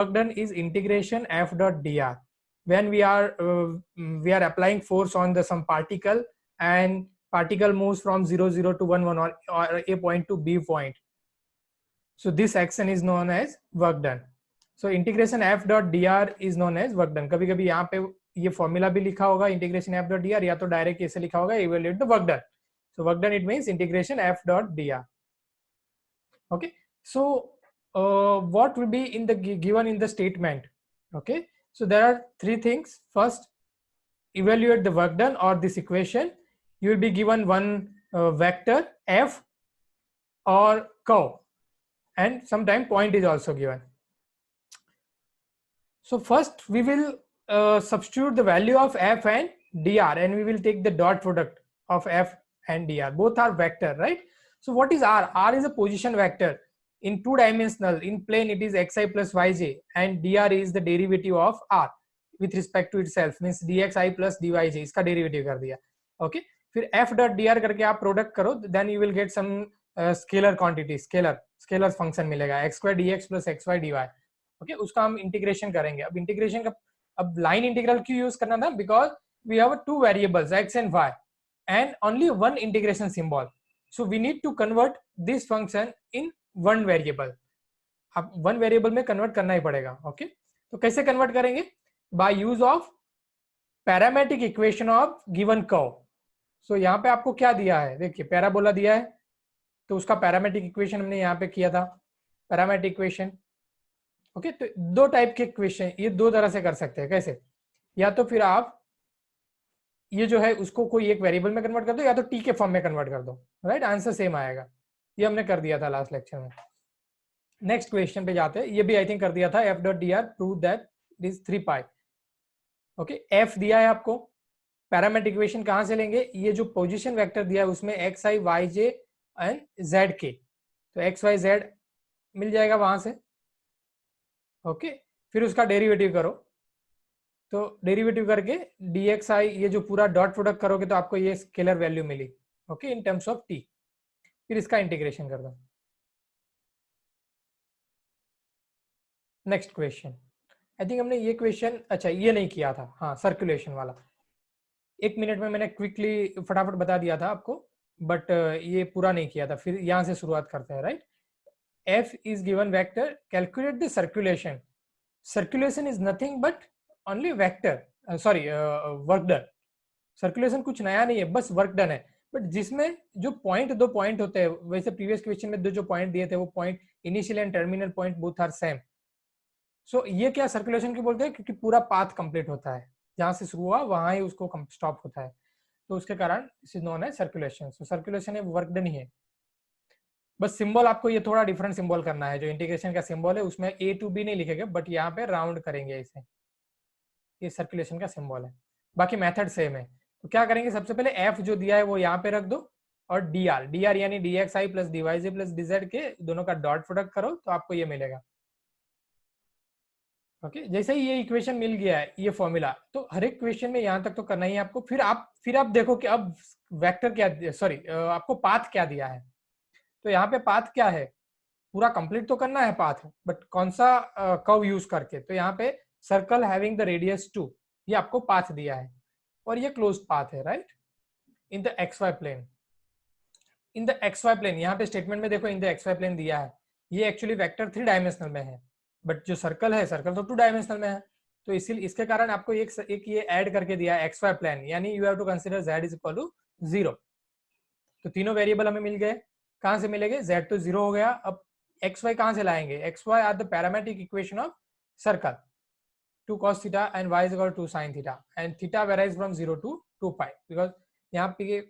work done is integration f dot dr. When we are applying force on the some particle, and particle moves from 0 0 to 1 1, or a point to b point. So this action is known as work done. So integration f dot dr is known as work done. कभी कभी यहाँ पे ये formula भी लिखा होगा integration f dot dr, या तो डायरेक्ट ऐसे लिखा होगा evaluate the work done. So work done, it means integration f dot dr. Okay, so what will be in the given in the statement? Okay, so there are three things. First, evaluate the work done, or this equation. You will be given one vector f or curve, and sometime point is also given. So first we will substitute the value of f and dr, and we will take the dot product of f and dr. Both are vector, right? So what is r? R is a position vector. In two dimensional, in plane it is xi plus yj, and dr is the derivative of r with respect to itself, means dxi plus dyj, इसका derivative कर दिया. Okay, फिर f dot dr करके आप product करो, then you will get some scalar quantity, scalar function मिलेगा, x square dx plus xy dy. Okay, उसका हम इंटीग्रेशन करेंगे. अब इंटीग्रेशन का, अब लाइन इंटीग्रल क्यों यूज करना था? Because we have two variables x and y and only one integration symbol, so we need to convert this function in one variable. अब वन वेरिएबल में कन्वर्ट करना ही पड़ेगा. ओके, तो कैसे कन्वर्ट करेंगे? By use of parametric equation of given curve. So यहाँ पे आपको क्या दिया है? देखिए, पैराबोला दिया है, तो उसका पैरामेट्रिक इक्वेशन हमने यहाँ पे किया था, पैरामेट्रिक इक्वेशन. ओके, तो दो टाइप के इक्वेशन, ये दो तरह से कर सकते हैं. कैसे? या तो फिर आप ये जो है उसको कोई एक वेरिएबल में कन्वर्ट कर दो, या तो टी के फॉर्म में कन्वर्ट कर दो, राइट? आंसर सेम आएगा. ये हमने कर दिया था लास्ट लेक्चर में. नेक्स्ट क्वेश्चन पे जाते हैं. ये भी आई थिंक कर दिया था. F dot D are prove that this 3 pi. Okay, F दिया है आपको. पैरामेट्रिक इक्वेशन कहां से लेंगे? ये जो पोजीशन वेक्टर दिया है उसमें x i y j and z के, तो एक्स वाई जेड मिल जाएगा वहां से. ओके, फिर उसका डेरिवेटिव करो, तो डेरिवेटिव करके dxi, ये जो पूरा डॉट प्रोडक्ट करोगे तो आपको ये स्केलर वैल्यू मिली. Okay, in terms of t. फिर इसका इंटीग्रेशन कर दो. Next question. आई थिंक हमने ये क्वेश्चन, अच्छा ये नहीं किया था, हाँ सर्कुलेशन वाला. 1 मिनट में मैंने क्विकली फटाफट बता दिया था आपको, बट ये पूरा नहीं किया था. फिर यहाँ से शुरुआत करते हैं, right? f is given vector, calculate the circulation. Circulation is nothing but only vector, work done. Circulation कुछ नया नहीं है, बस वर्क डन है. बट जिसमें जो पॉइंट, दो पॉइंट होते हैं, वैसे प्रीवियस क्वेश्चन में जो पॉइंट दिए थे वो point initial and terminal point both are same. So ये क्या सर्कुलेशन क्यों बोलते हैं? क्योंकि पूरा पाथ कंप्लीट होता है, जहां से शुरू हुआ वहां ही उसको स्टॉप होता है, तो उसके कारण this is known as circulation. So circulation है वर्क डन ही है. बस सिंबल आपको ये थोड़ा डिफरेंट सिंबल करना है. जो इंटीग्रेशन का सिंबल है उसमें a to b नहीं लिखेंगे, बट यहाँ पे राउंड करेंगे इसे. ये सर्कुलेशन का सिंबल है, बाकी मेथड सेम है. तो क्या करेंगे? सबसे पहले f जो दिया है वो यहाँ पे रख दो, और dr यानी dxi plus dyj plus dz के दोनों का डॉट प्रोडक्ट करो, तो आपको ये मिलेगा. ओके, जैसे ही ये इक्वेशन मिल गया है, ये फॉर्मूला, तो हर एक क्वेश्चन में यहाँ तक तो करना ही है आपको. फिर आप देखो कि अब वेक्टर क्या, आपको पाथ क्या दिया है. तो यहाँ पे पाथ क्या है? पूरा कंप्लीट तो करना है पाथ, बट कौन सा कर्व यूज करके? तो यहाँ पे सर्कल हैविंग द रेडियस 2, ये आपको पाथ दिया है, और ये क्लोज्ड पाथ है, right? In the x Y plane. In the x Y plane, यहाँ पे स्टेटमेंट में देखो in the x Y plane दिया है. ये एक्चुअली वेक्टर 3 डायमेंशनल में है, बट जो सर्कल है, सर्कल तो 2 डायमेंशनल में है. तो इसीलिए इसके कारण आपको एक ये ऐड करके दिया है एक्स वाई प्लेन, यानी you have to consider z is equal to 0. तो तीनों वेरिएबल हमें मिल गए. कहां से मिलेंगे? z तो 0 हो गया. अब एक्स वाई कहां से लाएंगे? X y are the parametric equation of circle. 2 cos theta and y is equal to 2 sin theta, and theta varies from 0 to 2 pi, because यहाँ पे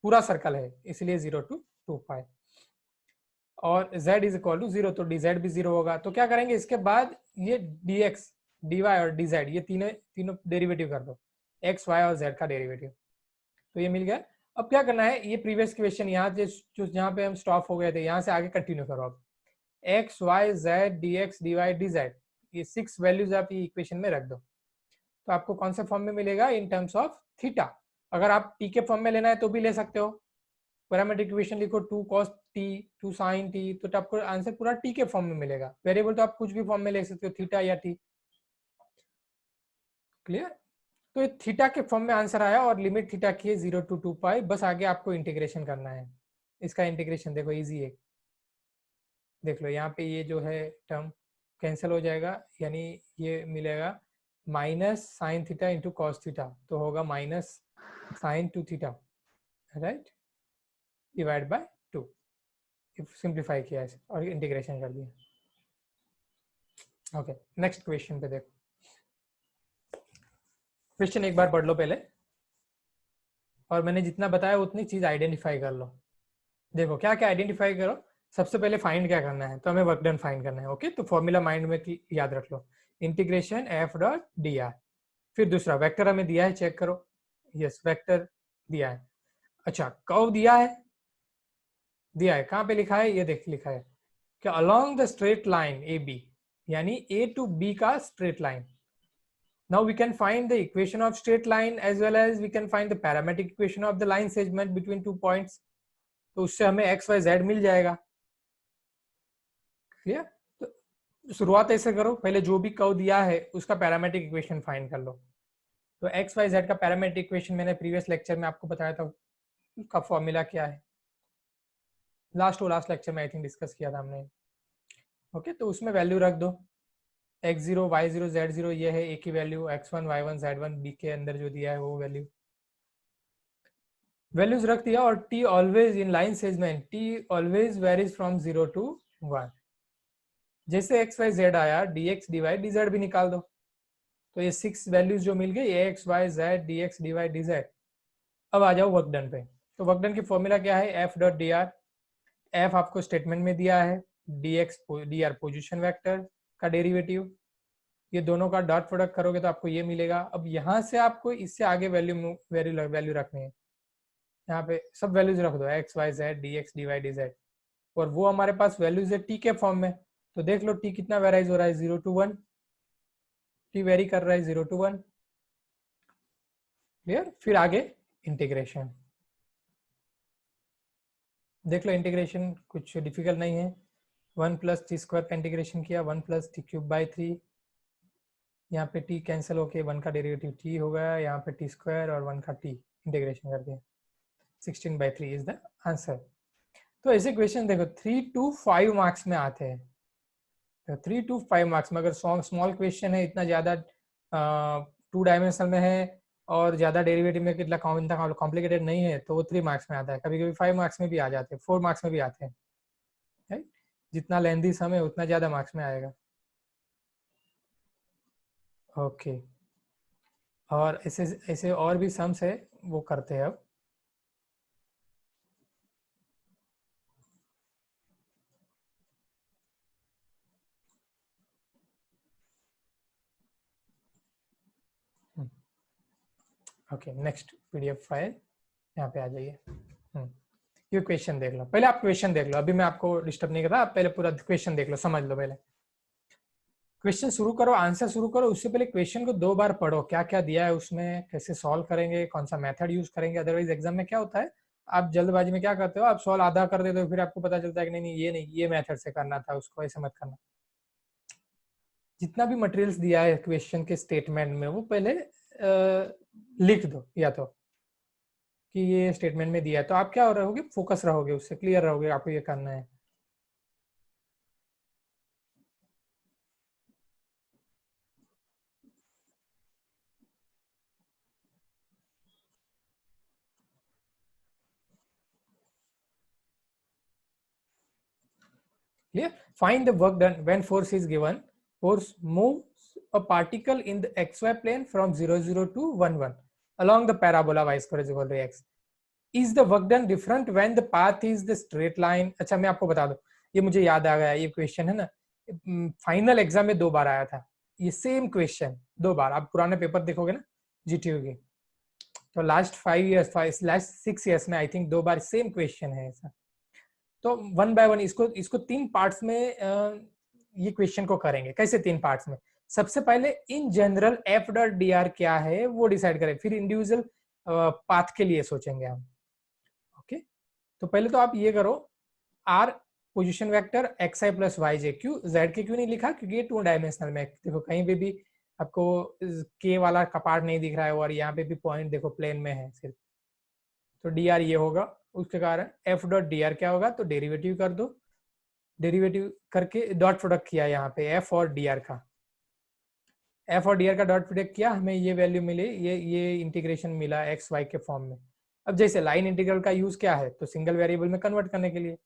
पूरा सर्कल है, इसलिए 0 to 2 pi. और z इज इक्वल टू 0, तो dz भी 0 होगा. तो क्या करेंगे? इसके बाद ये dx, dy और dz, ये तीनों डेरिवेटिव कर दो, x, y और z का डेरिवेटिव. तो ये मिल गया. अब क्या करना है? ये प्रीवियस क्वेश्चन यहाँ जो जहाँ पे हम स्टॉप हो गए थे, यहाँ से आगे कंटिन्यू करो. अब x, y, z, dx, dy, dz, ये 6 वैल्यूज आप ये इक्वेशन में रख दो, तो आपको कौन से फॉर्म में मिलेगा? इन टर्म्स ऑफ थीटा. अगर आप t के फॉर्म में लेना है तो भी ले सकते हो. पैरामेट्रिक इक्वेशन लिखो, 2 cos t two sine t, तो आपको आंसर पूरा टी के फॉर्म में मिलेगा। वेरिएबल तो आप कुछ भी फॉर्म में ले सकते हो, थीटा या टी। क्लियर? तो ये थीटा के फॉर्म में आंसर आया और लिमिट थीटा की है 0 to 2 पाई। बस आगे आपको इंटीग्रेशन करना है। इसका इंटीग्रेशन देखो इजी है, देख लो यहाँ पे ये जो है टर्म कैंसिल हो जाएगा, यानी ये मिलेगा minus sine theta into cos theta, तो होगा minus sine 2 theta, right, divide by 2। Simplify किया है और इंटीग्रेशन कर दिया। ओके, नेक्स्ट क्वेश्चन पे देखो। क्वेश्चन एक बार पढ़ लो पहले, और मैंने जितना बताया उतनी चीज आइडेंटिफाई कर लो। देखो क्या क्या आइडेंटिफाई करो। सबसे पहले फाइंड क्या करना है, तो हमें वर्क डन फाइंड करना है। ओके, तो फॉर्मूला माइंड में याद रख लो, integration F dot D R. फिर दूसरा वेक्टर हमें दिया है, चेक करो। यस, वेक्टर दिया है। अच्छा, कर्व दिया है, कहाँ पे लिखा है, ये देख लिखा है कि along the straight line A B, यानी ए टू बी का straight line. Now we can find the equation of straight line as well as we can find the parametric equation of the line segment between 2 points. तो उससे हमें x y z मिल जाएगा। Clear? तो शुरुआत ऐसे करो, पहले जो भी कर्व दिया है उसका पैरामेट्रिक इक्वेशन फाइंड कर लो। तो x y z का पैरामेट्रिक इक्वेशन मैंने प्रीवियस लेक्चर में आपको बताया था, उसका फॉर्मूला क्या है, लास्ट लेक्चर में आई थिंक डिस्कस किया था हमने। ओके, तो उसमें वैल्यू रख दो, x0 y0 z0 ये है एक ही value, x1 y1 z1 b के अंदर जो दिया है वो वैल्यूज रख दिया। और t always in line segment, t always varies from 0 to 1। जैसे x y z आया, dx dy dz भी निकाल दो। तो ये 6 वैल्यूज जो मिल गई, ax y z dx dy dz। अब आ जाओ वर्क डन पे। तो वर्क डन की फॉर्मूला क्या है, f dot D are. f आपको स्टेटमेंट में दिया है, dx dr पोजीशन वेक्टर का डेरिवेटिव, ये दोनों का डॉट प्रोडक्ट करोगे तो आपको ये मिलेगा। अब यहाँ से आपको इससे आगे वैल्यू रखनी है, यहाँ पे सब वैल्यूज रख दो, x Y Z D x D Y D z. और वो हमारे पास वैल्यूज है टी के फॉर्म में, तो देख लो टी कितना वेराइज हो रहा है, 0 to 1। टी वेरी कर रहा है 0 to 1। क्लियर? फिर आगे इंटीग्रेशन देख लो। इंटीग्रेशन कुछ डिफिकल्ट नहीं है। 1 प्लस टी स्क्वायर का इंटीग्रेशन किया, 1 प्लस टी क्यूब बाई 3। यहाँ पे टी कैंसिल होके 1 का डेरिवेटिव टी हो गया, यहाँ पे टी स्क्वायर और 1 का टी इंटीग्रेशन कर दिया, 16/3 इज द आंसर। तो ऐसे क्वेश्चन देखो 3 to 5 मार्क्स में आते हैं। तो 3 to 5 मार्क्स में अगर स्मॉल क्वेश्चन है, इतना ज्यादा 2 डायमेंशनल में है और ज्यादा डेरिवेटिव में इतना कॉम्प्लिकेटेड नहीं है, तो वो 3 मार्क्स में आता है। कभी कभी 5 मार्क्स में भी आ जाते हैं, 4 मार्क्स में भी आते हैं, राइट। जितना लेंथी सम है उतना ज्यादा मार्क्स में आएगा। ओके, और ऐसे ऐसे और भी सम्स है, वो करते हैं अब। ओके, नेक्स्ट पीडीएफ फाइल यहाँ पे आ जाइए। ये क्वेश्चन देख लो, पहले आप क्वेश्चन देख लो, अभी मैं आपको डिस्टर्ब नहीं कर रहा, आप पहले पूरा क्वेश्चन देख लो, समझ लो। पहले क्वेश्चन शुरू करो, आंसर शुरू करो, उससे पहले क्वेश्चन को 2 बार पढ़ो, क्या क्या दिया है उसमें, कैसे सॉल्व करेंगे, कौन सा मेथड यूज करेंगे। अदरवाइज एग्जाम में क्या होता है, आप जल्दबाजी में क्या करते हो, आप सॉल्व आधा कर देते हो, फिर आपको पता चलता है कि नहीं ये मेथड से करना था, उसको ऐसे मत करना। जितना भी मटेरियल्स दिया है क्वेश्चन के स्टेटमेंट में, वो पहले लिख दो, या तो कि ये स्टेटमेंट में दिया है, तो आप क्या रहोगे, फोकस रहोगे, उससे क्लियर रहोगे आपको ये करना है। Clear? Find the work done when force is given. Force moves a particle in the xy plane from 0, 0 to 1, 1 along the parabola y square is equal to x. Is the work done different when the path is the straight line? अच्छा, मैं आपको बता दूं, ये मुझे याद आ गया, ये क्वेश्चन है ना, फाइनल एग्जाम में 2 बार आया था ये सेम क्वेश्चन, 2 बार। आप पुराने पेपर देखोगे ना जीटीयू के, तो लास्ट 5 इयर्स, लास्ट 6 इयर्स में I think 2 bar same question है ऐसा। तो 1 बाय 1 इसको 3 पार्ट्स में ये क्वेश्चन को करेंगे। कैसे 3 पार्ट्स में? सबसे पहले in general F dot D are क्या है वो डिसाइड करें, फिर इंडिविजुअल पाथ के लिए सोचेंगे हम। ओके, तो पहले तो आप ये करो, R position vector X I plus Y J, क्यों जेड के क्यों नहीं लिखा, क्योंकि ये 2 डायमेंशनल में, देखो कहीं पे भी आपको के वाला कपाट नहीं दिख रहा है और यहाँ पे भी पॉइंट देखो प्लेन में है सिर्फ, तो डी आर ये होगा, उसके कारण एफ डॉट डी आर क्या होगा, तो डेरिवेटिव कर दो, डेरिवेटिव करके डॉट प्रोडक्ट किया यहाँ पे एफ और डी आर का, एफ और डी आर का डॉट प्रोडक्ट किया, हमें ये वैल्यू मिली, ये इंटीग्रेशन मिला एक्स वाई के फॉर्म में। अब जैसे लाइन इंटीग्रल का यूज क्या है, तो सिंगल वेरिएबल में कन्वर्ट करने के लिए।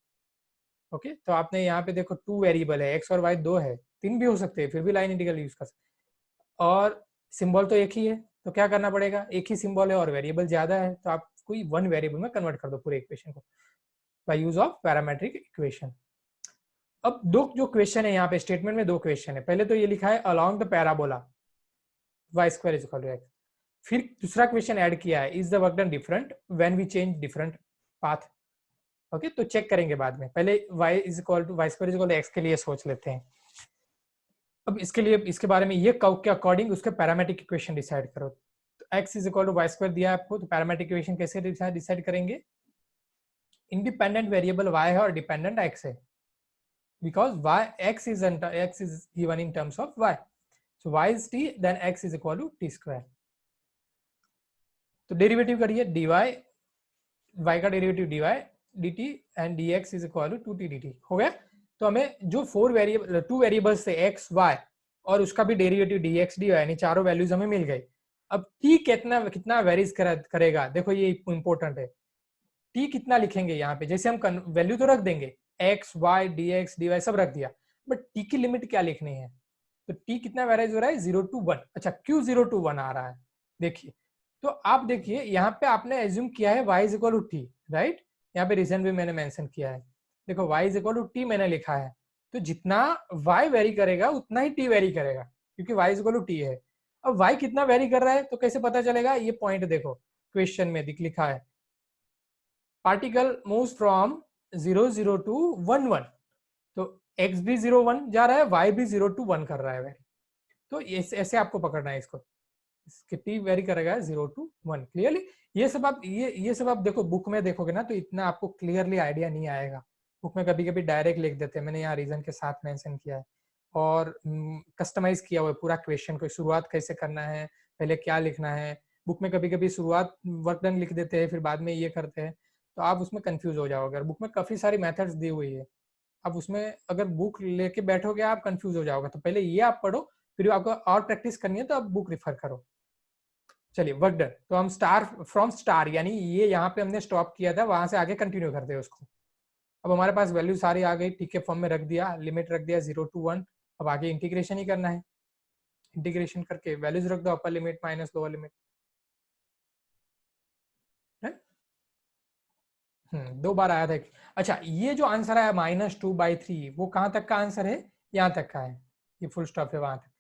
ओके, तो आपने यहाँ पे देखो 2 वेरिएबल है, एक्स और वाई 2 है, 3 भी हो सकते हैं, फिर भी लाइन इंटीग्रल यूज कर सकते, और सिंबल तो एक ही है, तो क्या करना पड़ेगा, एक ही सिंबल है और वेरिएबल ज्यादा है, तो आप कोई 1 वेरिएबल में कन्वर्ट कर दो पूरे इक्वेशन को bye use of parametric equation. अब दो जो क्वेश्चन है यहाँ पे स्टेटमेंट में, 2 क्वेश्चन है, पहले तो ये लिखा है along the parabola y square is equal to x, फिर दूसरा क्वेश्चन ऐड किया है, is the work done different when we change different path. Okay, तो चेक करेंगे बाद में, पहले y is equal to y square is equal to x के लिए सोच लेते हैं। अब इसके लिए, इसके बारे में ये कर्व के अकॉर्डिंग उसके पैरामेट्रिक इक्वेशन डिसाइड करो, तो x is equal to y square दिया है आपको, तो पैरामेट्रिक इक्वेशन कैसे डिसाइड करेंगे, इंडिपेंडेंट वेरिएबल y है और डिपेंडेंट x है, because x is given in terms of y, so y is t, then x is equal to t square। तो डेरिवेटिव करिए, dy y का derivative dy dt and dx is equal to 2t dt हो गया। तो हमें जो 2 variables थे x y और उसका भी डेरिवेटिव dx dy यानी चारों वैल्यूज हमें मिल गई। अब t कितना वेरीज करेगा, देखो ये इंपॉर्टेंट है, t कितना लिखेंगे यहाँ पे, जैसे हम वैल्यू तो रख देंगे x y dx dy सब रख दिया, बट t की लिमिट क्या लिखनी है, तो t कितना वेराइज हो रहा है 0 to 1। अच्छा, क्यों 0 to 1 आ रहा है, देखिए, तो आप देखिए यहाँ पे आपने एज्यूम किया है y is equal to t, right, यहाँ पे रीजन भी मैंने मेंशन किया है, देखो y is equal to t मैंने लिखा है, तो जितना y वेरी करेगा उतना ही t वेरी करेगा, क्योंकि y is equal to t है। अब y कितना वेरी कर रहा है तो कैसे पता चलेगा, ये पॉइंट देखो क्वेश्चन में लिखा है, पार्टिकल मूव्स फ्रॉम 0 0 टू 1 1, तो x भी 0 1 जा रहा है, y भी 0 टू 1 कर रहा है, तो ऐसे आपको पकड़ना है इसको, t वेरी करेगा 0 to 1 क्लियरली। ये सब आप देखो बुक में देखोगे ना तो इतना आपको क्लियरली आइडिया नहीं आएगा, बुक में कभी कभी डायरेक्ट लिख देते हैं, मैंने यहाँ रीजन के साथ मेंशन किया है और कस्टमाइज किया हुआ है पूरा क्वेश्चन को, शुरुआत कैसे करना है, पहले क्या लिखना है, बुक में कभी कभी शुरुआत वर्क डन लिख देते हैं फिर बाद में ये करते हैं, तो आप उसमें कंफ्यूज हो जाओगे। बुक में काफी सारी मेथड्स दी हुई है, अब उसमें अगर बुक लेके बैठोगे आप कंफ्यूज हो जाओगे, तो पहले ये आप पढ़ो, फिर आपको और प्रैक्टिस करनी है तो आप बुक रेफर करो। चलिए वर्क डन, तो हम स्टार फ्रॉम स्टार यानी ये यहाँ पे हमने स्टॉप किया था, वहां से आगे कंटिन्यू करते हैं उसको। अब हमारे पास वैल्यू सारी आ गई, टी के फॉर्म में रख दिया, लिमिट रख दिया 0 to 1, अब आगे इंटीग्रेशन ही करना है, इंटीग्रेशन करके वैल्यूज रख दो, upper limit minus lower limit, 2 बार आया था। अच्छा, ये जो आंसर आया -2/3 वो कहां तक का आंसर है, यहां तक का है, ये फुल स्टॉप है वहां तक।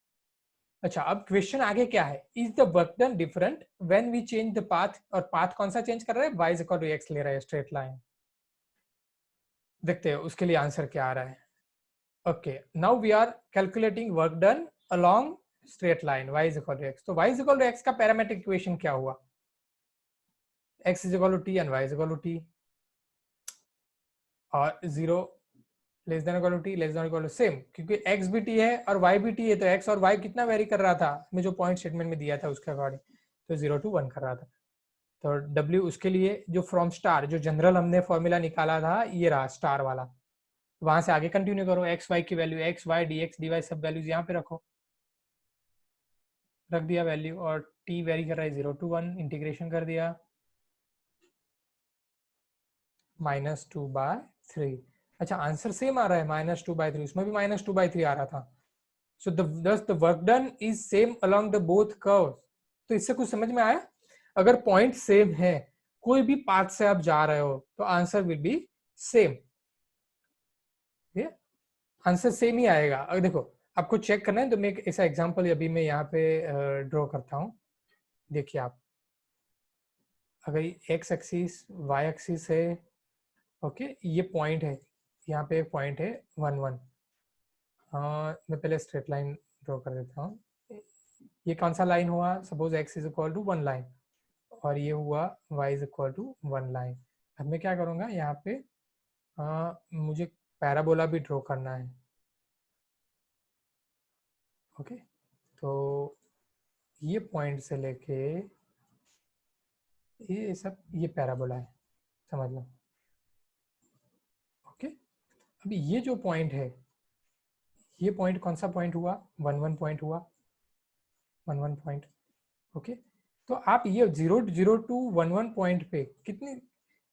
अच्छा, अब क्वेश्चन आगे क्या है, is the work done different when we change the path, और पाथ कौन सा चेंज कर रहा है, y is equal to x ले रहा है स्ट्रेट लाइन, देखते हैं उसके लिए आंसर क्या आ रहा है। Okay, now we are calculating work done along straight line, y is equal to x, तो y is equal to x का पैरामेट्रिक इक्वेशन क्या हुआ, x is equal to t and y is equal to t, और 0 less than equal to t less than equal to same, क्योंकि x भी t है और y भी t है, तो x और y कितना वेरी कर रहा था, मैं जो पॉइंट स्टेटमेंट में दिया था उसके अकॉर्डिंग, तो 0 to 1 कर रहा था। तो w उसके लिए जो फ्रॉम स्टार, जो जनरल हमने फॉर्मूला निकाला था ये रहा स्टार वाला, वहां से आगे कंटिन्यू करो, एक्स वाई की value x y d x D y सब वैल्यूज यहाँ पे रखो, रख दिया वैल्यू, और t वेरी कर रहा है 0 to 1, इंटीग्रेशन कर दिया -2/3। अच्छा, आंसर सेम आ रहा है -2/3, उसमें भी -2/3 आ रहा था, so the work done is same along the both curves. तो इससे कुछ समझ में आया, अगर पॉइंट सेम है, कोई भी पाथ से आप जा रहे हो तो answer will be same, answer same ही आएगा। अगर देखो आपको चेक करना है तो मैं एक ऐसा एग्जांपल अभी मैं यहाँ पे ड्रॉ करता हूँ, देखिए आप, अगर एक्स एक्सिस वाई एक्सिस है, ओके, ये पॉइंट है, यहाँ पे एक पॉइंट है 1 1, मैं पहले स्ट्रेट लाइन ड्रॉ कर देता हूँ, ये कौन सा लाइन हुआ, suppose x is equal to 1 line और ये हुआ y is equal to 1 line. अब मैं क्या करूँगा यहाँ पे मुझे पैराबोला भी ड्रॉ करना है। ओके, तो ये पॉइंट से लेके ये सब ये पैराबोला है, समझ लो। ओके, अभी ये जो पॉइंट है, ये पॉइंट कौन सा पॉइंट हुआ? 1 1 पॉइंट हुआ, 1 1 पॉइंट। ओके, तो आप ये 0 टू 1 1 पॉइंट पे कितने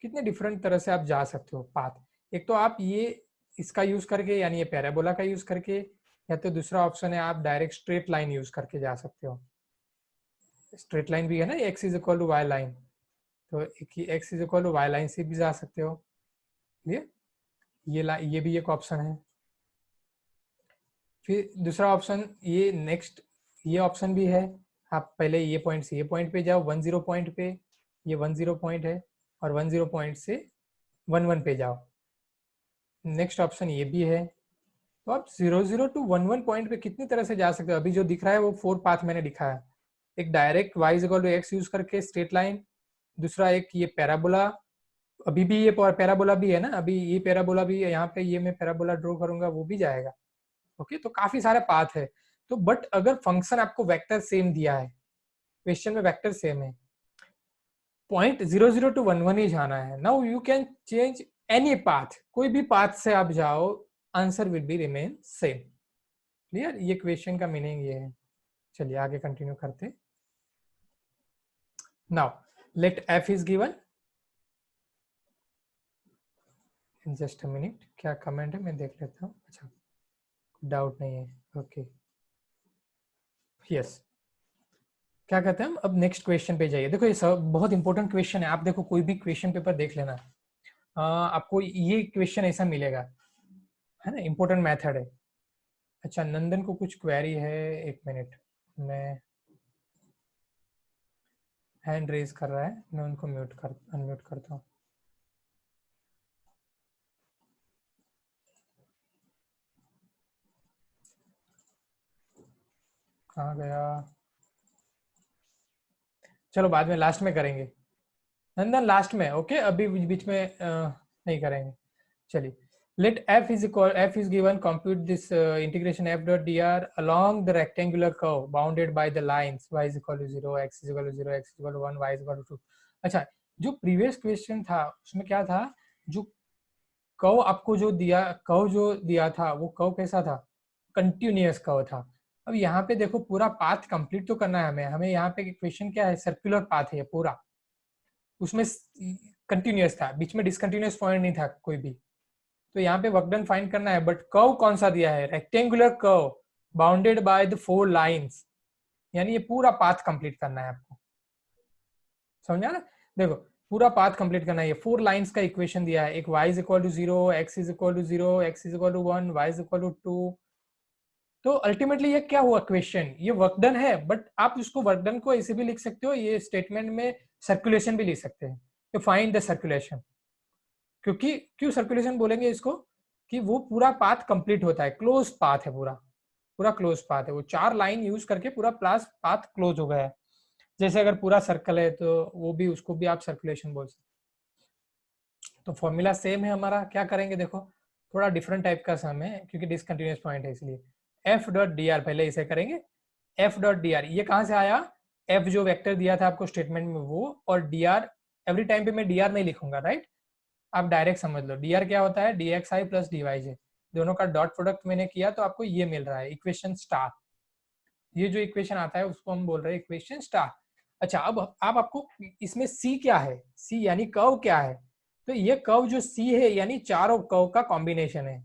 कितने डिफरेंट तरह से आप जा सकते हो पाथ। एक तो आप ये इसका यूज करके, यानी ये पैराबोला का यूज करके, या तो दूसरा ऑप्शन है आप डायरेक्ट स्ट्रेट लाइन यूज करके जा सकते हो। स्ट्रेट लाइन भी है ना, X is equal to Y line, तो X is equal to Y line से भी जा सकते हो। ये भी एक ऑप्शन है। फिर दूसरा ऑप्शन ये नेक्स्ट, ये ऑप्शन भी है, आप पहले ये पॉइंट से ये पॉइंट पे जाओ 1 0 पॉइंट पे, ये 1 0 पॉइंट है, और 1 0 पॉइंट से 1 1 पे जाओ। नेक्स्ट ऑप्शन ये भी है। तो आप 0 0 टू 1 1 पॉइंट पे कितनी तरह से जा सकते हो? अभी जो दिख रहा है वो 4 पाथ मैंने दिखाया। एक direct y equal to x use करके स्ट्रेट लाइन, दूसरा एक ये पैराबोला, अभी भी ये पैराबोला भी है ना, अभी ये पैराबोला भी है, यहाँ पे ये मैं पैराबोला ड्रॉ करूंगा वो भी जाएगा। ओके, तो काफी सारे पाथ है। तो बट अगर फंक्शन आपको वेक्टर सेम दिया है, क्वेश्चन में वेक्टर सेम है, पॉइंट 0 0 टू 1 1 ही जाना है, now you can change any path, कोई भी पाथ से आप जाओ, answer will be remain same. Clear? ये क्वेश्चन का मीनिंग ये है। चलिए आगे कंटिन्यू करते। Now let F is given, in just a minute, क्या कमेंट है मैं देख लेता हूँ। अच्छा, डाउट नहीं है। ओके, यस, क्या कहते हैं हम, अब नेक्स्ट क्वेश्चन पे जाइए। देखो ये सब बहुत इंपॉर्टेंट क्वेश्चन है, आप देखो कोई भी क्वेश्चन पेपर देख लेना, आपको ये क्वेश्चन ऐसा मिलेगा, है ना, इंपॉर्टेंट मेथड है। अच्छा, नंदन को कुछ क्वेरी है, एक मिनट, मैं हैंड रेज कर रहा है, मैं उनको अनम्यूट करता हूँ। कहाँ गया? चलो बाद में लास्ट में करेंगे, नंदन लास्ट में। ओके, अभी बीच में नहीं करेंगे। चलिए, let f is given, compute this integration f dot dr along the rectangular curve bounded by the lines y is equal to 0, x is equal to 0, x is equal to 1, y is equal to 2। अच्छा, जो previous question था उसमें क्या था, जो curve आपको जो दिया था वो कर्व कैसा था? कंटिन्यूअस कर्व था। अब यहाँ पे देखो पूरा पाथ कंप्लीट तो करना है हमें, यहाँ पे क्वेश्चन क्या है, सर्कुलर पाथ है पूरा, उसमें कंटिन्यूअस था, बीच में डिसकंटिन्यूअस पॉइंट नहीं था कोई भी। तो यहाँ पे वर्क डन फाइंड करना है, बट कर्व कौन सा दिया है? Rectangular curve bounded by the 4 lines, यानी ये पूरा पाथ कंप्लीट करना है आपको, समझा ना? देखो पूरा पाथ कंप्लीट करना है, ये 4 लाइंस का इक्वेशन दिया है, एक y is equal to 0, x is equal to 0, x is equal to 1, y is equal to 2। तो अल्टीमेटली ये क्या हुआ क्वेश्चन, ये वर्क डन है, बट आप उसको वर्क डन को ऐसे भी लिख सकते हो, ये स्टेटमेंट में सर्कुलेशन भी लिख सकते हैं, तो फाइंड द सर्कुलेशन। क्योंकि क्यों सर्कुलेशन बोलेंगे इसको, कि वो पूरा पाथ कंप्लीट होता है, क्लोज पाथ है पूरा, पूरा क्लोज पाथ है, वो 4 लाइन यूज करके पूरा पाथ क्लोज हो गया है। जैसे अगर पूरा सर्कल है तो वो भी, उसको भी आप सर्कुलेशन बोल सकते। तो फॉर्मूला सेम है हमारा, क्या करेंगे देखो, थोड़ा डिफरेंट टाइप का सम है क्योंकि डिसकंटिन्यूअस पॉइंट है, इसलिए एफ डॉट डी आर पहले इसे करेंगे। एफ डॉट डी आर ये कहाँ से आया? एफ जो वेक्टर दिया था आपको स्टेटमेंट में वो, और डी आर, एवरी टाइम पे मैं डी आर नहीं लिखूंगा, राइट? आप डायरेक्ट समझ लो, डी आर क्या होता है, D x I plus D Y जे, दोनों का डॉट प्रोडक्ट मैंने किया तो आपको ये मिल रहा है इक्वेशन स्टार। ये जो इक्वेशन आता है उसको हम बोल रहे हैं इक्वेशन स्टार। अच्छा, अब आपको इसमें सी क्या है, सी यानी कर्व क्या है, तो ये कर्व जो सी है यानी चारों कर्व का कॉम्बिनेशन है।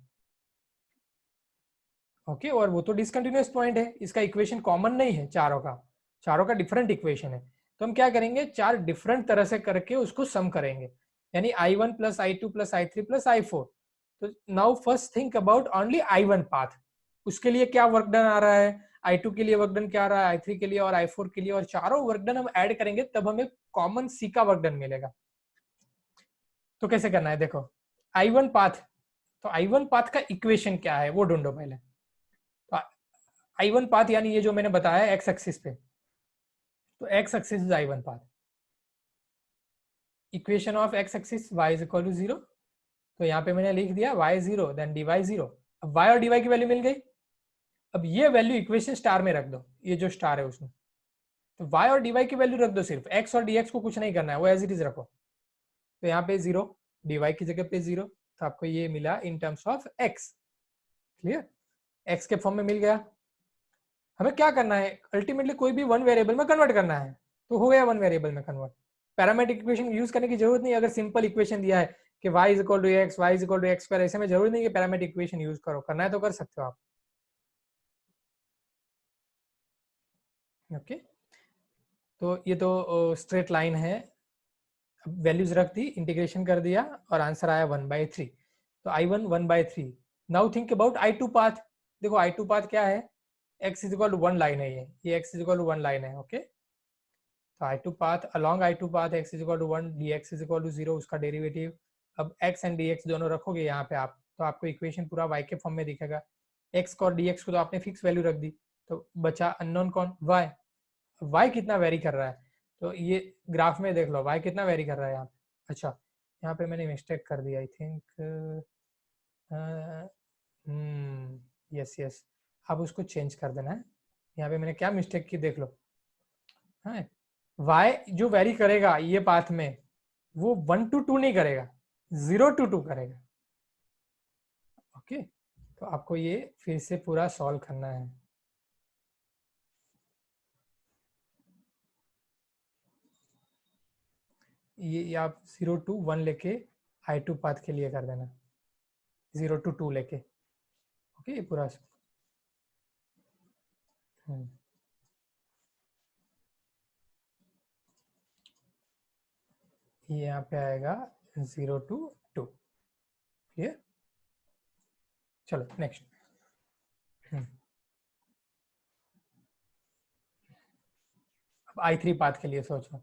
ओके, और वो तो डिसकंटिन्यूअस पॉइंट है, इसका इक्वेशन कॉमन नहीं है चारों का, चारों का डिफरेंट इक्वेशन है। तो हम क्या करेंगे, 4 डिफरेंट तरह से करके उसको सम करेंगे, यानी i1 plus i2 plus i3 plus i4। तो now first think about only i1 path, उसके लिए क्या वर्क डन आ रहा है, i2 के लिए वर्क डन क्या आ रहा है, i3 के लिए और i4 के लिए, और चारों वर्क डन हम ऐड करेंगे तब हमें कॉमन सी का वर्क डन मिलेगा। तो कैसे करना है देखो, i1 पाथ, तो i1 पाथ का इक्वेशन क्या है वो ढूंढो पहले। तो i1 पाथ यानी ये जो मैंने बताया एक्स एक्सिस पे, तो x axis is i1 path, equation of x axis y is equal to 0, तो यहाँ पे मैंने लिख दिया y 0 देन dy 0। अब y और dy की वैल्यू मिल गई। अब ये वैल्यू इक्वेशन स्टार में रख दो, ये जो स्टार है उसमें, तो y और dy की वैल्यू रख दो, सिर्फ x और dx को कुछ नहीं करना है, वो एज इट इज रखो। तो यहाँ पे 0, dy की जगह पे 0, तो आपको ये मिला इन terms of x। Clear, x के फॉर्म में मिल गया। हमें क्या करना है, अल्टीमेटली कोई भी वन वेरिएबल में कन्वर्ट करना है, तो हो गया वन वेरिएबल में कन्वर्ट। पैरामेट्रिक इक्वेशन यूज करने की जरूरत नहीं, अगर सिंपल इक्वेशन दिया है कि y is equal to x, y is equal to x square, ऐसे में जरूरी नहीं कि पैरामेट्रिक इक्वेशन यूज करो, करना है तो कर सकते हो आप। ओके, तो ये तो स्ट्रेट लाइन है। वैल्यूज रख दी, इंटीग्रेशन कर दिया और आंसर आया 1/3। तो I1 1/3। Now think about I2 path. देखो I2 पाथ क्या है, x is equal to 1 line है, ये x is equal to 1 line है। ओके, तो I2 path along I2 path x is equal to 1, dx is equal to 0, उसका derivative. अब x and dx दोनों रखोगे यहाँ पे आप, तो आपको इक्वेशन पूरा y के फॉर्म में दिखेगा। x को और dx को तो आपने फिक्स वैल्यू रख दी, तो बचा अननोन कौन, y। y कितना वेरी कर रहा है, तो ये ग्राफ में देख लो y कितना वेरी कर रहा है यहाँ पे। अच्छा, यहाँ पे मैंने मिस्टेक कर दिया आई थिंक। यस यस, अब उसको चेंज कर देना है। यहाँ पे मैंने क्या मिस्टेक की देख लो। हाँ, y जो वेरी करेगा ये पाथ में, वो 1 to 2 नहीं करेगा, 0 to 2 करेगा। ओके, तो आपको ये फिर से पूरा सॉल्व करना है। ये आप 0 to 1 लेके I2 पाथ के लिए कर देना, 0 to 2 लेके। ओके, ये पूरा हम्म, ये यहाँ पे आएगा 0 to 2। क्लियर, चलो नेक्स्ट। अब I3 पाथ के लिए सोचो।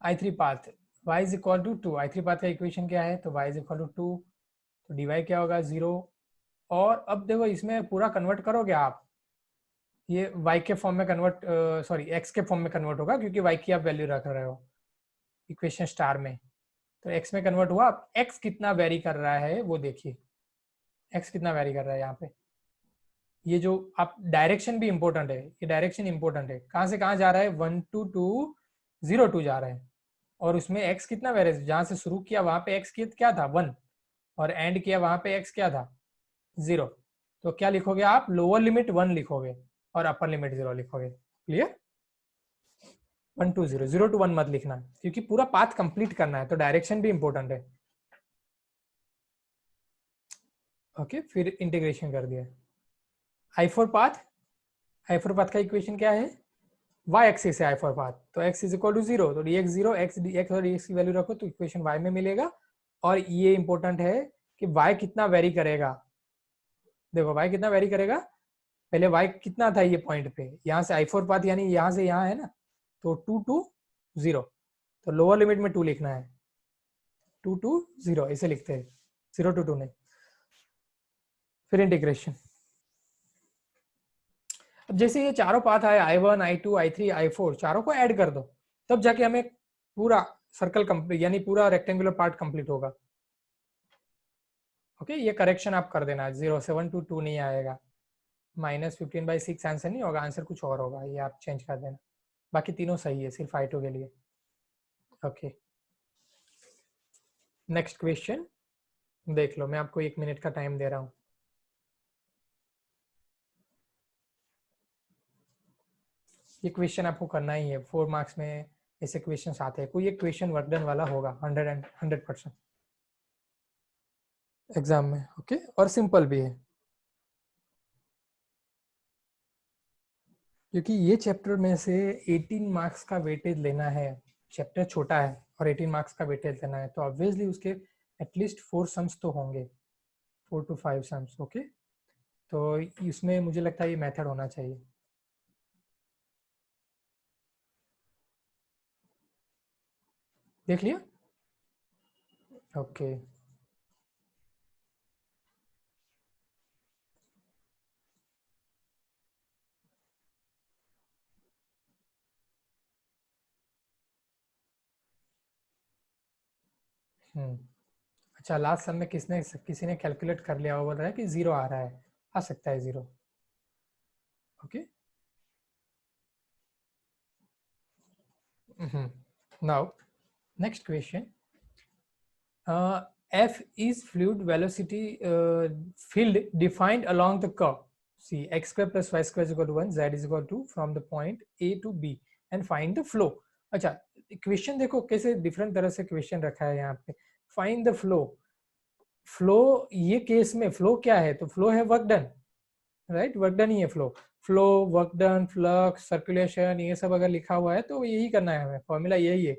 I3 path y is equal to 2, I3 path का इक्वेशन क्या है, तो y इज इक्वल टू 2, तो dy क्या होगा 0। और अब देखो इसमें पूरा कन्वर्ट करोगे आप, ये y के फॉर्म में कन्वर्ट, सॉरी x के फॉर्म में कन्वर्ट होगा, क्योंकि y की आप वैल्यू रख रहे हो इक्वेशन स्टार में। तो x में कन्वर्ट हुआ। अब x कितना वेरी कर रहा है वो देखिए, x कितना वेरी कर रहा है यहाँ पे। ये जो आप डायरेक्शन भी इंपॉर्टेंट है, ये डायरेक्शन इंपॉर्टेंट है, कहाँ से कहाँ जा रहा है, 1 to 2, 0 to जा रहा है। और उसमें x कितना वेरी, जहां से शुरू किया वहां पे x क्या था 1, और एंड किया वहां पे x क्या था 0। तो क्या लिखोगे आप, लोअर लिमिट 1 लिखोगे और अपर लिमिट 0 लिखोगे। क्लियर, 1 to 0, 0 to 1 मत लिखना, क्योंकि पूरा पाथ कंप्लीट करना है, तो डायरेक्शन भी इंपॉर्टेंट है। ओके, फिर इंटीग्रेशन कर दिया। I4 पाथ, I4 पाथ का इक्वेशन क्या है, y एक्सिस है I4 पाथ, तो x इज इक्वल टू 0, तो dx 0, x dx और dx की वैल्यू रखो तो इक्वेशन y में मिलेगा। और ये इंपॉर्टेंट है कि y कितना वेरी करेगा। देखो y कितना वेरी करेगा, पहले y कितना था ये पॉइंट पे, यहाँ से I4 पाथ यानी यहाँ से यहाँ है ना, तो 2 to 0, तो लोअर लिमिट में 2 लिखना है, 2 to 0 इसे लिखते हैं, 0 to 2 नहीं। फिर इंटीग्रेशन। अब जैसे ये चारों पाथ आए, I1 I2 I3 I4, चारों को ऐड कर दो, तब जाके हमें पूरा सर्कल कंप्लीट यानी पूरा रेक्टेंगुलर पार्ट कंप्लीट होगा। ओके, ये करेक्शन आप कर देना, 0 7 to 2 नहीं आएगा, -15/6 आंसर नहीं होगा, आंसर कुछ और होगा, ये आप चेंज कर देना। बाकी तीनों सही है, सिर्फ I2 के लिए। ओके, नेक्स्ट क्वेश्चन देख लो, मैं आपको 1 मिनट का टाइम दे रहा हूँ। ये क्वेश्चन आपको करना ही है, 4 मार्क्स में ऐसे क्वेश्चन आते हैं, कोई एक क्वेश्चन वर्क डन वाला होगा 100% एग्जाम में। ओके, और सिंपल भी है, क्योंकि ये चैप्टर में से 18 मार्क्स का वेटेज लेना है। चैप्टर छोटा है और 18 मार्क्स का वेटेज लेना है, तो ऑब्वियसली उसके एटलीस्ट 4 सम्स तो होंगे, 4 to 5 सम्स। ओके, तो इसमें मुझे लगता है ये मेथड होना चाहिए। देख लिया। ओके, अच्छा, लास्ट सम में किसी ने कैलकुलेट कर लिया, वो बोल रहा है कि 0 आ रहा है, आ सकता है 0। Okay, now next question, f is fluid velocity field defined along the curve. See, x square plus y square is equal to 1, z is equal to from the point a to b and find the flow. अच्छा, question देखो कैसे different तरह से question रखा है यहाँ पे। Find the flow, flow ये केस में फ्लो क्या है, तो फ्लो है work done, right, work done ही है flow. Flow, work done, flux, circulation, ये सब अगर लिखा हुआ है तो यही करना है हमें, फॉर्मूला यही है,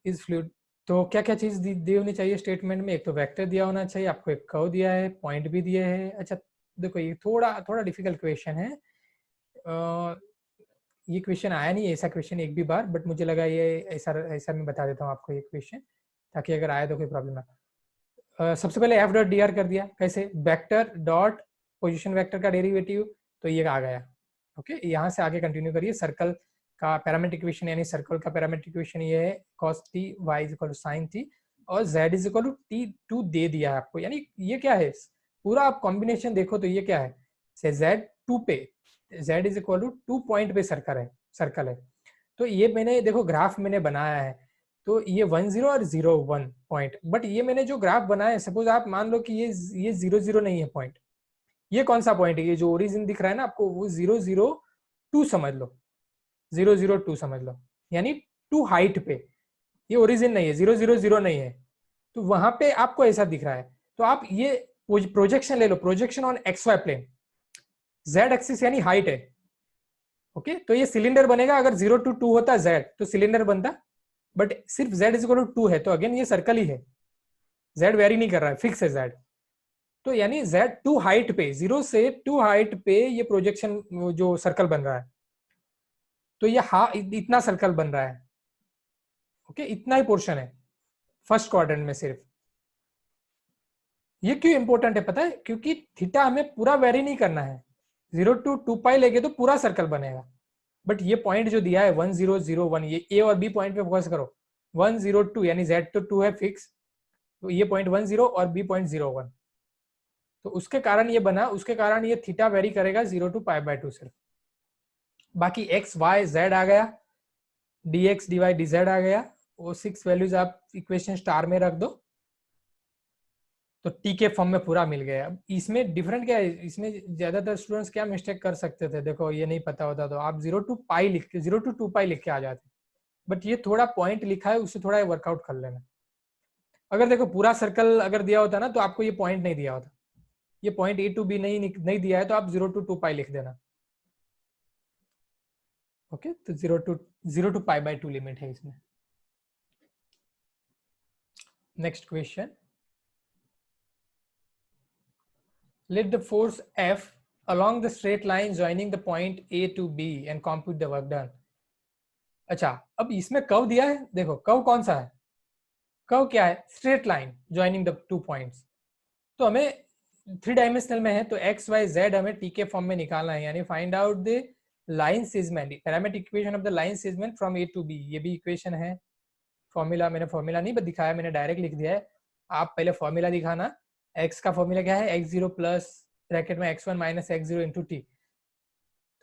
इज फ्लूइड। तो क्या क्या चीज दी होनी चाहिए स्टेटमेंट में, एक तो वेक्टर दिया होना चाहिए, आपको एक कर्व दिया है, पॉइंट भी दिए है। अच्छा देखो, ये थोड़ा थोड़ा डिफिकल्ट क्वेश्चन है, ये क्वेश्चन आया नहीं ऐसा क्वेश्चन एक भी बार, बट मुझे लगा ये ऐसा ऐसा मैं बता देता हूँ आपको ये क्वेश्चन, ताकि अगर आया तो कोई प्रॉब्लम ना। सबसे पहले एफ डॉट डी आर कर दिया, कैसे, वेक्टर डॉट पोजिशन वेक्टर का डेरिवेटिव, तो ये आ गया। ओके, यहाँ से आगे कंटिन्यू करिए। सर्कल का पैरामीट्रिक इक्वेशन, यानी सर्कल का पैरामीट्रिक इक्वेशन ये है cos t y is equal to sin t, और z is equal to t2 दे दिया है आपको, यानी ये क्या है, पूरा आप कॉम्बिनेशन देखो तो ये क्या है, से z2 पे, z is equal to 2 point पे सर्कल है। तो ये मैंने देखो ग्राफ मैंने बनाया है, तो ये 1 0 और 0 1 पॉइंट, बट ये मैंने जो ग्राफ बनाया है, सपोज आप मान लो कि ये 0 0 नहीं है पॉइंट, ये कौन सा पॉइंट है, ये जो ओरिजिन दिख रहा है ना आपको, वो 0 0 2 समझ लो, 0 0 2 समझ लो, यानी 2 हाइट पे, ये ओरिजिन नहीं है, 0 0 0 नहीं है, तो वहां पे आपको ऐसा दिख रहा है। तो आप ये प्रोजेक्शन ले लो, projection on X Y plane, Z axis यानी हाइट है। ओके, तो ये सिलेंडर बनेगा, अगर 0 to 2 होता जेड तो सिलेंडर बनता, बट सिर्फ जेड इज इक्वल टू 2 है, तो अगेन ये सर्कल ही है, जेड वेरी नहीं कर रहा है, फिक्स है जेड। तो यानी जेड 2 हाइट पे, 0 से 2 हाइट पे ये प्रोजेक्शन जो सर्कल बन रहा है, तो ये इतना सर्कल बन रहा है। ओके, इतना ही पोर्शन है फर्स्ट क्वाड्रेंट में सिर्फ। ये क्यों इंपॉर्टेंट है पता है, क्योंकि थीटा हमें पूरा वेरी नहीं करना है, 0 to 2 पाई लेके तो पूरा सर्कल बनेगा, बट ये पॉइंट जो दिया है 1 0 0 1, ये ए और बी पॉइंट पे फोकस करो, 1 0 2 यानी जेड तो 2 है फिक्स, तो ये पॉइंट 1 0 और बी पॉइंट 0 1, तो उसके कारण ये बना, उसके कारण ये थीटा वेरी करेगा 0 to पाई बाय 2 सिर्फ। बाकी एक्स वाई जेड आ गया, D x D Y D Z आ गया, वो 6 वैल्यूज आप इक्वेशन स्टार में रख दो, तो टी के फॉर्म में पूरा मिल गया। अब इसमें डिफरेंट क्या है, इसमें ज्यादातर स्टूडेंट्स क्या मिस्टेक कर सकते थे, देखो ये नहीं पता होता तो आप 0 to पाई लिख के 0 to 2 पाई लिख के आ जाते, बट ये थोड़ा पॉइंट लिखा है, उससे थोड़ा वर्कआउट कर लेना। अगर देखो पूरा सर्कल अगर दिया होता ना, तो आपको ये पॉइंट नहीं दिया होता, ये पॉइंट ए टू बी नहीं दिया है, तो आप 0 to 2 पाई लिख देना। ओके, तो 0 to पाई बाय 2 लिमिट है इसमें। Next question, let the force F along the straight line joining the point A to B and compute the work done. अच्छा, अब इसमें कर्व दिया है, देखो कर्व कौन सा है, कर्व क्या है, straight line joining the 2 points, तो हमें 3 डायमेंशनल में है, तो एक्स वाई जेड हमें टी के फॉर्म में निकालना है, यानी find out the line segment, parametric equation of the line segment from A to B, ये भी इक्वेशन है। फॉर्मूला मैंने फॉर्मूला नहीं दिखाया, मैंने डायरेक्ट लिख दिया है, आप पहले फॉर्मूला दिखाना। एक्स का फॉर्मूला क्या है, x0 प्लस ब्रैकेट में x1 minus x0 into T,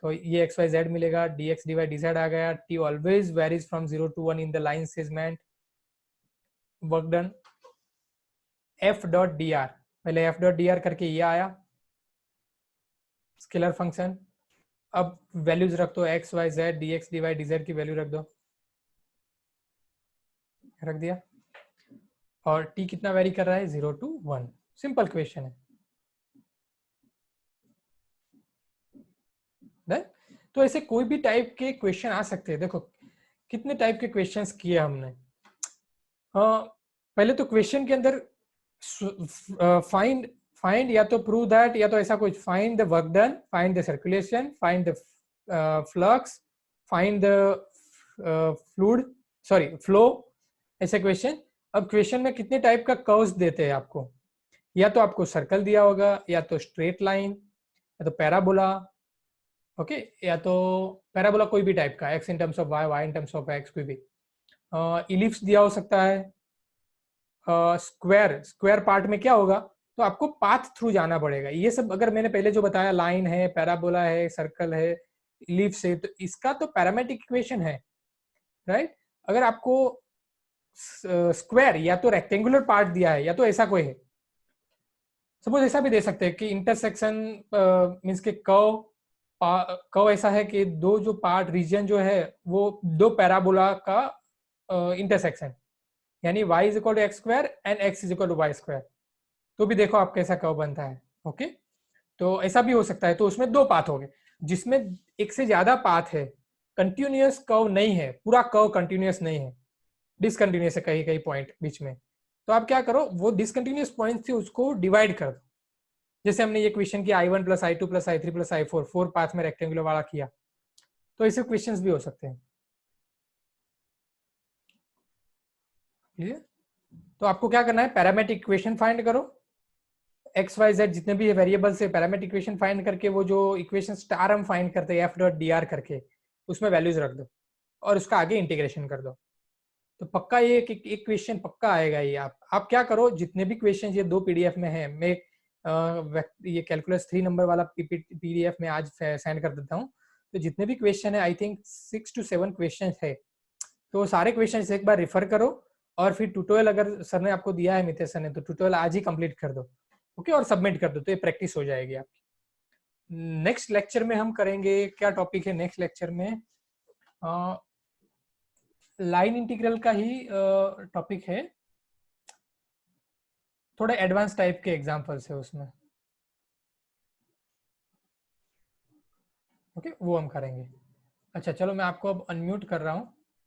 तो ये एक्स वाई जेड मिलेगा, D x D Y D Z आ गया, T always varies from 0 to 1 in the line segment, work done. F dot D R, पहले F dot D R करके ये आया scalar function, अब वैल्यूज रख दो, x Y Z D x D Y D Z की value रख दो, रख दिया, और टी कितना वेरी कर रहा है, 0 to 1, सिंपल क्वेश्चन है। तो ऐसे कोई भी टाइप के क्वेश्चन आ सकते हैं, देखो कितने टाइप के क्वेश्चंस किए हमने। पहले तो क्वेश्चन के अंदर फाइंड या तो प्रूव दैट, या तो ऐसा कुछ, find the work done, find the circulation, find the flux, find the flow, ऐसे क्वेश्चन। अब क्वेश्चन में कितने टाइप का कर्व्स देते हैं आपको, या तो आपको सर्कल दिया होगा, या तो स्ट्रेट लाइन, या तो पैराबोला, ओके, या तो पैराबोला कोई भी टाइप का, x in terms of y, y in terms of x, कोई भी इलिप्स दिया हो सकता है, स्क्वायर स्क्वायर पार्ट में क्या होगा, तो आपको पाथ थ्रू जाना पड़ेगा। ये सब अगर मैंने पहले जो बताया, लाइन है, पैराबोला है, सर्कल है, इलिप्स है, तो इसका तो पैरामेट्रिक इक्वेशन है, राइट। अगर आपको स्क्वायर या तो रेक्टेंगुलर पार्ट दिया है या तो ऐसा कोई है, सपोज ऐसा भी दे सकते हैं कि इंटरसेक्शन मीन्स के कर्व ऐसा है कि दो जो पार्ट रीजन जो है वो दो पैराबोला का इंटरसेक्शन, यानी y is equal to x square and x is equal to y square. तो भी देखो आप कैसा कर्व बनता है। ओके, तो ऐसा भी हो सकता है। तो उसमें दो पाथ हो गए, जिसमें एक से ज्यादा पाथ है, कंटिन्यूअस कर्व नहीं है, पूरा कर्व कंटिन्यूअस नहीं है, डिसकंटिन्यूअस है कहीं कहीं पॉइंट बीच में। तो आप क्या करो, वो डिसकंटिन्यूअस पॉइंट से उसको डिवाइड कर दो। जैसे हमने ये क्वेश्चन किया I1 plus I2 plus I3 plus I4, 4 path में रेक्टेंगुलर वाला किया, तो ऐसे क्वेश्चंस भी हो सकते हैं। क्लियर? तो आपको क्या करना है, पैरामेट्रिक इक्वेशन फाइंड करो, एक्स वाई जेड जितने भी वेरिएबल से पैरामेट्रिक इक्वेशन फाइंड करके वो जो इक्वेशन स्टार हम फाइंड करते हैं एफ डॉट डी आर करके, उसमें वैल्यूज रख दो और उसका आगे इंटीग्रेशन कर दो। तो पक्का ये एक क्वेश्चन पक्का आएगा। ये आप क्या करो, जितने भी क्वेश्चन ये दो पीडीएफ में है, मैं ये कैलकुलस 3 नंबर वाला पीडीएफ में आज सेंड कर देता हूँ। तो जितने भी क्वेश्चन है, आई थिंक 6 to 7 क्वेश्चन है, तो सारे क्वेश्चन एक बार रिफर करो और फिर ट्यूटोरियल अगर सर ने आपको दिया है, मितेश सर ने, तो ट्यूटोरियल आज ही कंप्लीट कर दो। ओके, और सबमिट कर दो, तो ये प्रैक्टिस हो जाएगी आपकी। नेक्स्ट लेक्चर में हम करेंगे, क्या टॉपिक है नेक्स्ट लेक्चर में, लाइन इंटीग्रल का ही टॉपिक है, थोड़ा एडवांस टाइप के एग्जांपल्स है उसमें। ओके, वो हम करेंगे। अच्छा चलो, मैं आपको अब अनम्यूट कर रहा हूँ।